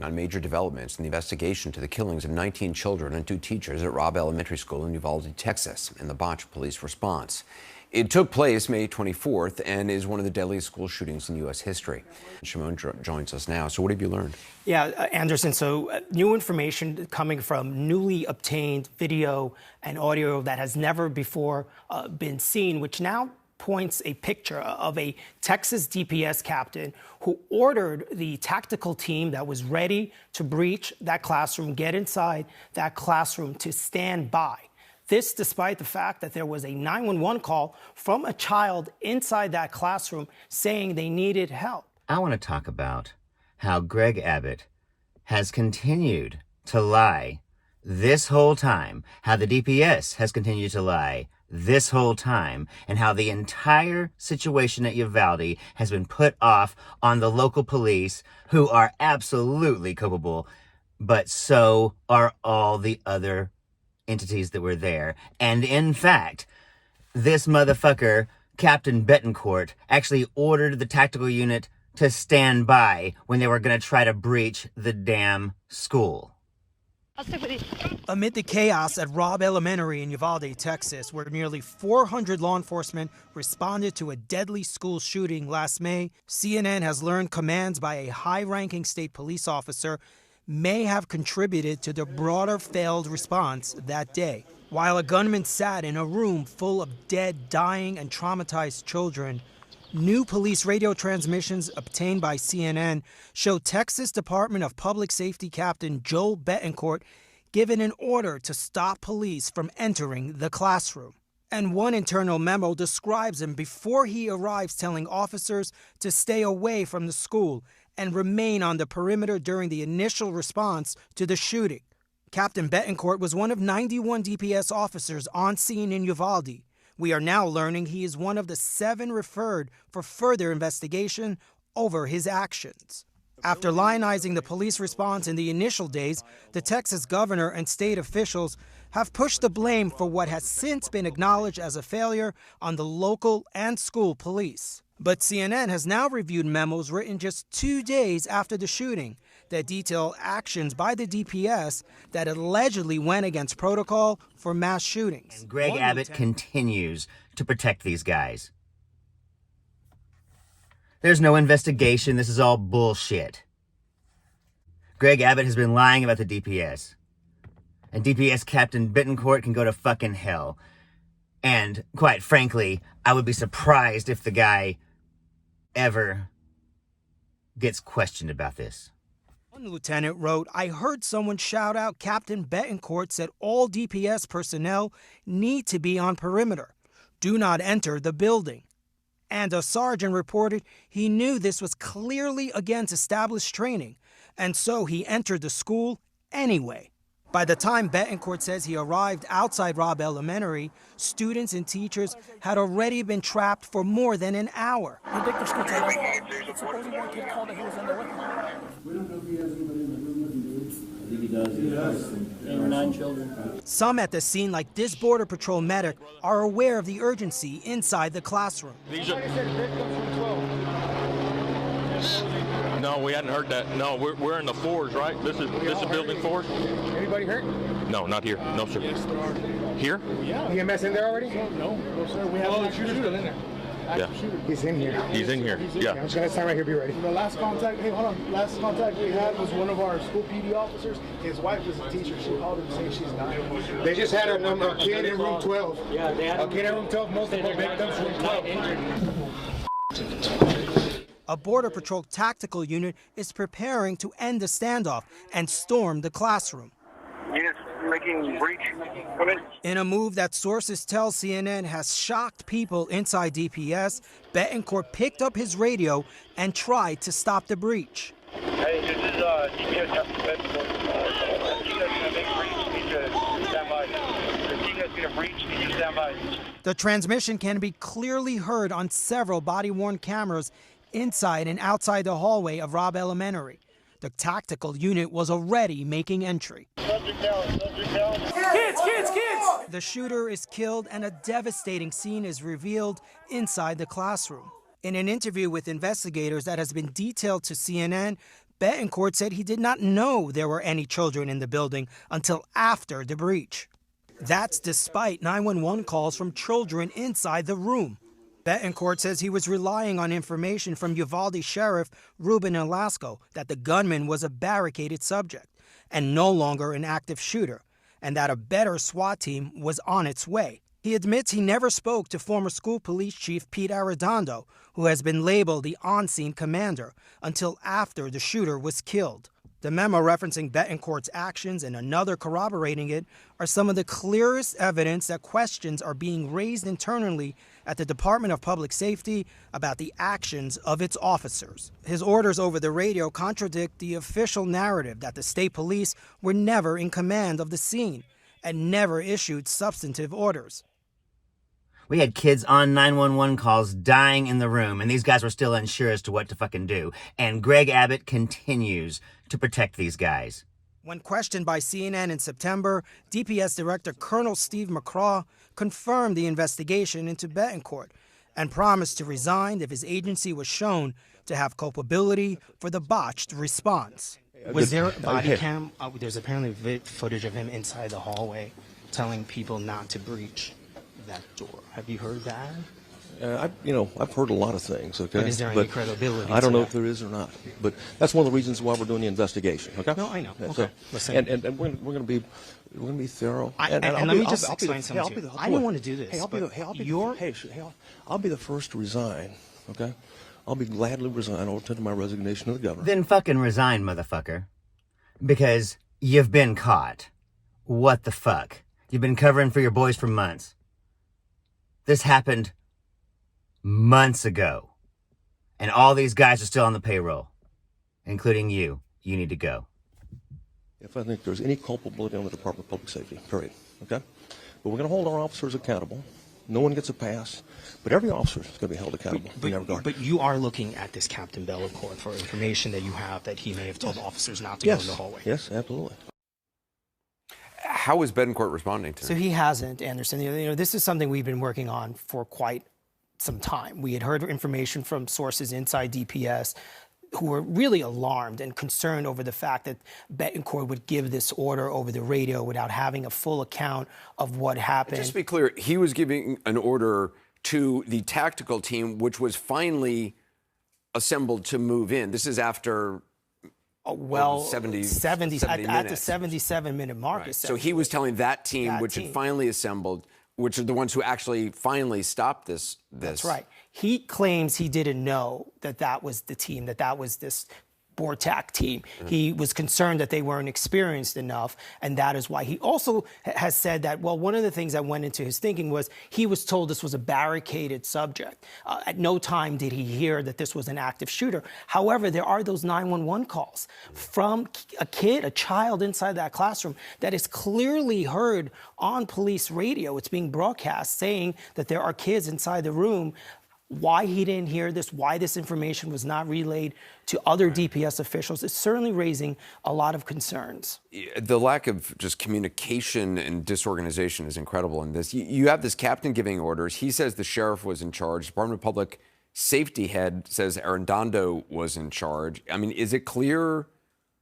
On major developments in the investigation to the killings of 19 children and 2 teachers at Robb Elementary School in Uvalde, Texas, and the botched police response. It took place May 24th and is one of the deadliest school shootings in U.S. history. Shimon joins us now. So what have you learned? Yeah, Anderson, so new information coming from newly obtained video and audio that has never before been seen, which now points a picture of a Texas DPS captain who ordered the tactical team that was ready to breach that classroom, get inside that classroom, to stand by. This despite the fact that there was a 911 call from a child inside that classroom saying they needed help. I want to talk about how Greg Abbott has continued to lie this whole time, how the DPS has continued to lie this whole time, and how the entire situation at Uvalde has been put off on the local police, who are absolutely culpable, but so are all the other entities that were there. And in fact, this motherfucker, Captain Betancourt, actually ordered the tactical unit to stand by when they were going to try to breach the damn school. Amid the chaos at Robb Elementary in Uvalde, Texas, where nearly 400 law enforcement responded to a deadly school shooting last May, CNN has learned commands by a high-ranking state police officer may have contributed to the broader failed response that day. While a gunman sat in a room full of dead, dying, and traumatized children, new police radio transmissions obtained by CNN show Texas Department of Public Safety Captain Joel Betancourt given an order to stop police from entering the classroom. And one internal memo describes him before he arrives telling officers to stay away from the school and remain on the perimeter during the initial response to the shooting. Captain Betancourt was one of 91 DPS officers on scene in Uvalde. We are now learning he is one of the 7 referred for further investigation over his actions. After lionizing the police response in the initial days, the Texas governor and state officials have pushed the blame for what has since been acknowledged as a failure on the local and school police. But CNN has now reviewed memos written just 2 days after the shooting that detail actions by the DPS that allegedly went against protocol for mass shootings. And Greg Abbott continues to protect these guys. There's no investigation. This is all bullshit. Greg Abbott has been lying about the DPS. And DPS Captain Betancourt can go to fucking hell. And quite frankly, I would be surprised if the guy ever gets questioned about this. One lieutenant wrote, "I heard someone shout out Captain Betancourt said all DPS personnel need to be on perimeter. Do not enter the building." And a sergeant reported he knew this was clearly against established training, and so he entered the school anyway. By the time Betancourt says he arrived outside Robb Elementary, students and teachers had already been trapped for more than an hour. We don't know if he has anybody in the room. I think he does. He does. 8 or 9 children. Some at the scene, like this Border Patrol medic, are aware of the urgency inside the classroom. No, we hadn't heard that. No, we're in the 4s, right? This is building 4s. Anybody hurt? No, not here. No, sir. Yes, there are. Here? Yeah. EMS in there already? No, sir. We have an active shooter in there. Yeah. He's in here. He's in here. Yeah. I'm just gonna stand right here. Be ready. The last contact, hey, hold on. Last contact we had was one of our school PD officers. His wife is a teacher. She called him saying she's dying. They just had a kid in room 12. Yeah, they had a kid in room 12. Multiple victims. Room 12. A Border Patrol tactical unit is preparing to end the standoff and storm the classroom. Units making breach. Come in. In a move that sources tell CNN has shocked people inside DPS, Betancourt picked up his radio and tried to stop the breach. Hey, this is DPS Captain Beto. Team that's going to make breach needs to stand by. The team that's going to breach needs to stand by. The transmission can be clearly heard on several body-worn cameras inside and outside the hallway of Robb Elementary. The tactical unit was already making entry. Subject down, subject down. Kids! The shooter is killed and a devastating scene is revealed inside the classroom. In an interview with investigators that has been detailed to CNN, Betancourt said he did not know there were any children in the building until after the breach. That's despite 911 calls from children inside the room. Betancourt says he was relying on information from Uvalde Sheriff Ruben Velasco that the gunman was a barricaded subject and no longer an active shooter, and that a better SWAT team was on its way. He admits he never spoke to former school police chief Pete Arredondo, who has been labeled the on-scene commander, until after the shooter was killed. The memo referencing Betancourt's actions and another corroborating it are some of the clearest evidence that questions are being raised internally at the Department of Public Safety about the actions of its officers. His orders over the radio contradict the official narrative that the state police were never in command of the scene and never issued substantive orders. We had kids on 911 calls dying in the room, and these guys were still unsure as to what to fucking do. And Greg Abbott continues to protect these guys. When questioned by CNN in September, DPS Director Colonel Steve McCraw confirmed the investigation into Betancourt and promised to resign if his agency was shown to have culpability for the botched response. Was there a body cam? There's apparently footage of him inside the hallway telling people not to breach that door. Have you heard that? I've heard a lot of things. Okay, but is there any credibility? I don't know if there is or not. But that's one of the reasons why we're doing the investigation. Okay. No, I know. Yeah, okay. So, and we're going to be thorough. And let me just explain something to you. I don't want to do this. Hey, I'll be the first to resign. Okay. I'll be gladly resign. I'll tender my resignation to the governor. Then fucking resign, motherfucker. Because you've been caught. What the fuck? You've been covering for your boys for months. This happened months ago. And all these guys are still on the payroll. Including you. You need to go. If I think there's any culpability on the Department of Public Safety, period. Okay? But we're going to hold our officers accountable. No one gets a pass. But every officer is going to be held accountable in that regard. But you are looking at this Captain Betancourt for information that you have that he may have told officers not to go in the hallway. Yes, absolutely. How is Betancourt responding to it? So he hasn't, Anderson. This is something we've been working on for quite some time. We had heard information from sources inside DPS who were really alarmed and concerned over the fact that Betancourt would give this order over the radio without having a full account of what happened. Just to be clear, he was giving an order to the tactical team, which was finally assembled to move in. This is after 70 at minutes. The 77-minute mark. Right. So he was telling that team, had finally assembled, which are the ones who actually finally stopped this. That's right. He claims he didn't know that was the team, that was this BORTAC team. Mm-hmm. He was concerned that they weren't experienced enough, and that is why. He also has said that, one of the things that went into his thinking was he was told this was a barricaded subject. At no time did he hear that this was an active shooter. However, there are those 911 calls from a child inside that classroom that is clearly heard on police radio. It's being broadcast saying that there are kids inside the room. Why he didn't hear this, why this information was not relayed to other DPS officials is certainly raising a lot of concerns. The lack of just communication and disorganization is incredible in this. You have this captain giving orders. He says the sheriff was in charge. Department of Public Safety head says Arredondo was in charge. I mean, is it clear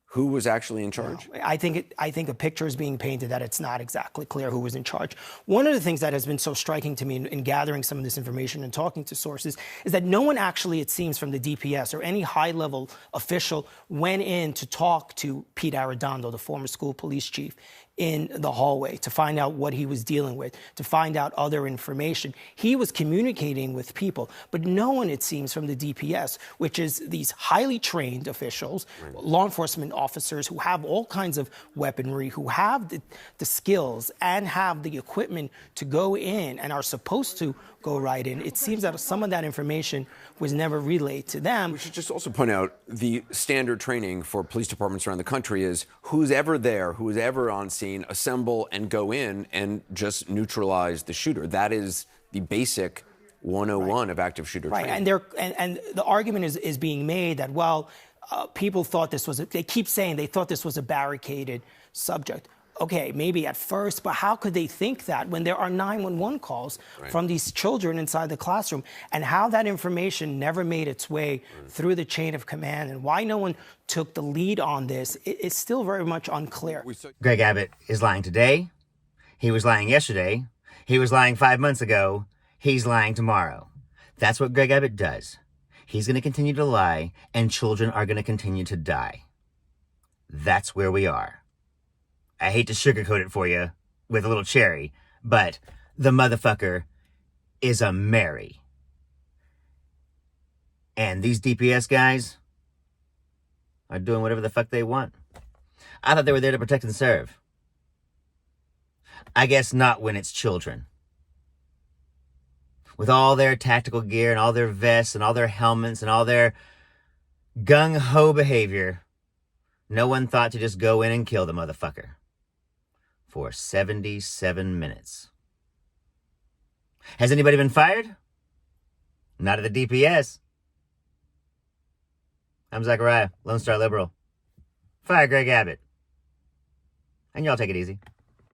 who was actually in charge? No, I think a picture is being painted that it's not exactly clear who was in charge. One of the things that has been so striking to me in gathering some of this information and talking to sources is that no one actually, it seems, from the DPS or any high-level official went in to talk to Pete Arredondo, the former school police chief, in the hallway to find out what he was dealing with, to find out other information. He was communicating with people, but no one, it seems, from the DPS, which is these highly trained officials, law enforcement officers who have all kinds of weaponry, who have the skills and have the equipment to go in and are supposed to go right in. It seems that some of that information was never relayed to them. We should just also point out the standard training for police departments around the country is who's ever there, who's ever on scene, assemble and go in and just neutralize the shooter. That is the basic 101 of active shooter training. And the argument is being made that, people thought this was, they keep saying they thought this was a barricaded subject. okay, maybe at first, but how could they think that when there are 911 calls from these children inside the classroom, and how that information never made its way through the chain of command, and why no one took the lead on this, it's still very much unclear. Greg Abbott is lying today. He was lying yesterday. He was lying 5 months ago. He's lying tomorrow. That's what Greg Abbott does. He's going to continue to lie, and children are going to continue to die. That's where we are. I hate to sugarcoat it for you with a little cherry, but the motherfucker is a Mary. And these DPS guys are doing whatever the fuck they want. I thought they were there to protect and serve. I guess not when it's children. With all their tactical gear and all their vests and all their helmets and all their gung-ho behavior, no one thought to just go in and kill the motherfucker for 77 minutes. Has anybody been fired? Not at the DPS. I'm Zachariah, Lone Star Liberal. Fire Greg Abbott. And y'all take it easy.